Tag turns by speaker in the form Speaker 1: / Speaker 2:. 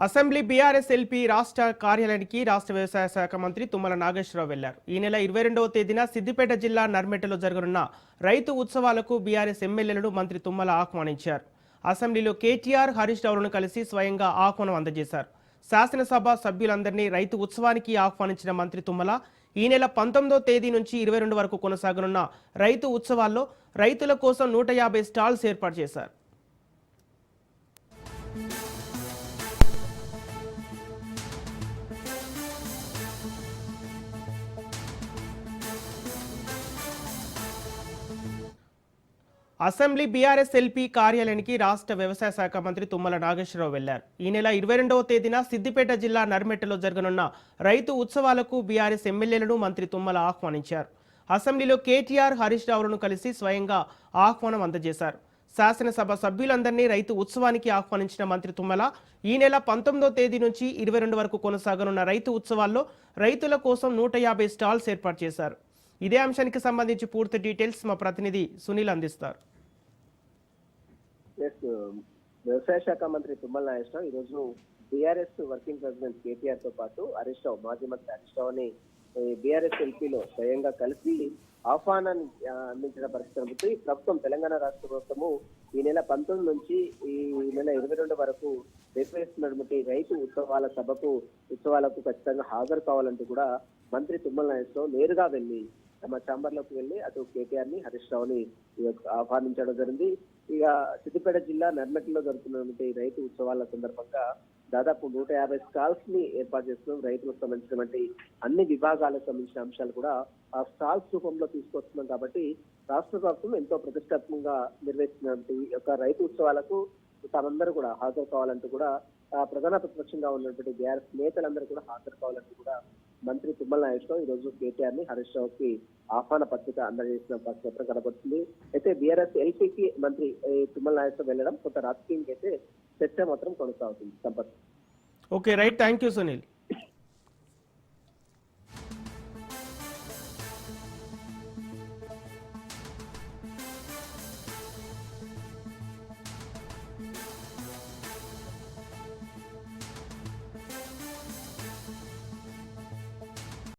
Speaker 1: Assembly BRS LP రాష్ట్ర కార్యాలయానికి రాష్ట్ర వ్యవసాయ శాఖ మంత్రి తుమ్మల నాగేశ్వరరావు వెళ్లారు. ఈ నెల 22వ తేదీన సిద్దిపేట జిల్లా నర్మెటలో జరగనున్న రైతు ఉత్సవాలకు బీఆర్ఎస్ ఎమ్మెల్యేలను మంత్రి తుమ్మల ఆహ్వానించారు. అసెంబ్లీలో కేటీఆర్, హరీష్ రావులను కలిసి స్వయంగా ఆహ్వానం అందజేశారు. శాసనసభ సభ్యులందరినీ రైతు ఉత్సవానికి ఆహ్వానించిన మంత్రి తుమ్మల ఈ నెల 19వ తేదీ నుంచి 22 వరకు కొనసాగనున్న రైతు ఉత్సవాల్లో రైతుల కోసం 150 స్టాల్స్ ఏర్పాటు చేశారు. అసెంబ్లీ బీఆర్ఎస్ ఎల్పీ కార్యాలయానికి రాష్ట్ర వ్యవసాయ శాఖ మంత్రి తుమ్మల నాగేశ్వరరావు వెళ్లారు. ఈ నెల 22వ తేదీన సిద్దిపేట జిల్లా నర్మెటలో జరగనున్న రైతు ఉత్సవాలకు బీఆర్ఎస్ ఎమ్మెల్యేలను మంత్రి తుమ్మల ఆహ్వానించారు. అసెంబ్లీలో కేటీఆర్, హరీష్ రావులను కలిసి స్వయంగా ఆహ్వానం అందజేశారు. శాసనసభ సభ్యులందరినీ రైతు ఉత్సవానికి ఆహ్వానించిన మంత్రి తుమ్మల ఈ నెల 19వ తేదీ నుంచి 22 వరకు కొనసాగనున్న రైతు ఉత్సవాల్లో రైతుల కోసం 150 స్టాల్స్ ఏర్పాటు చేశారు. ఇదే అంశానికి సంబంధించి పూర్తి డీటెయిల్స్ మా ప్రతినిధి సునీల్ అందిస్తారు.
Speaker 2: వ్యవసాయ శాఖ మంత్రి తుమ్మల నాగేశ్వరరావు ఈరోజు బీఆర్ఎస్ వర్కింగ్ ప్రెసిడెంట్ కేటీఆర్ తో పాటు హరీష్ రావు, మాజీ మంత్రి హరీష్ రావుని బీఆర్ఎస్ ఎల్పీలో స్వయంగా కలిసి ఆహ్వానాన్ని అందించిన పరిస్థితి. ప్రభుత్వం, తెలంగాణ రాష్ట్ర ప్రభుత్వము ఈ నెల 19 నుంచి ఈ నెల 22 వరకు నిర్వహిస్తున్నటువంటి రైతు ఉత్సవాలకు ఖచ్చితంగా హాజరు కావాలంటూ కూడా మంత్రి తుమ్మల నాగేశ్వరరావు నేరుగా వెళ్లి తమ ఛాంబర్లోకి వెళ్లి అటు కేటీఆర్ ని, హరీష్ రావుని ఆహ్వానించడం జరిగింది. ఇక సిద్దిపేట జిల్లా నర్మెటలో జరుగుతున్నటువంటి రైతు ఉత్సవాల సందర్భంగా దాదాపు 150 స్టాల్స్ ని ఏర్పాటు చేస్తున్నాం. రైతులకు సంబంధించినటువంటి అన్ని విభాగాలకు సంబంధించిన అంశాలు కూడా ఆ స్టాల్స్ రూపంలో తీసుకొస్తున్నాం. కాబట్టి రాష్ట్ర ప్రభుత్వం ఎంతో ప్రతిష్టాత్మకంగా నిర్వహిస్తున్నటువంటి యొక్క రైతు ఉత్సవాలకు తామందరూ కూడా హాజరు కావాలంటూ కూడా ప్రధాన ప్రతిపక్షంగా ఉన్నటువంటి బీఆర్ఎస్ నేతలందరూ కూడా హాజరు కావాలంటూ కూడా మంత్రి తుమ్మల నాగేశ్వరరావు ఈరోజు కేటీఆర్ ని, హరీష్ రావుకి ఆహ్వాన పత్రిక అందజేసిన పరిస్థితి కనబడుతుంది. అయితే బీఆర్ఎస్ ఎల్పీకి మంత్రి తుమ్మల నాగేశ్వరరావు వెళ్లడం కొంత రాజకీయంగా అయితే చర్చ మాత్రం కొనసాగుతుంది. Sampath.
Speaker 1: Okay, right, thank you Sunil.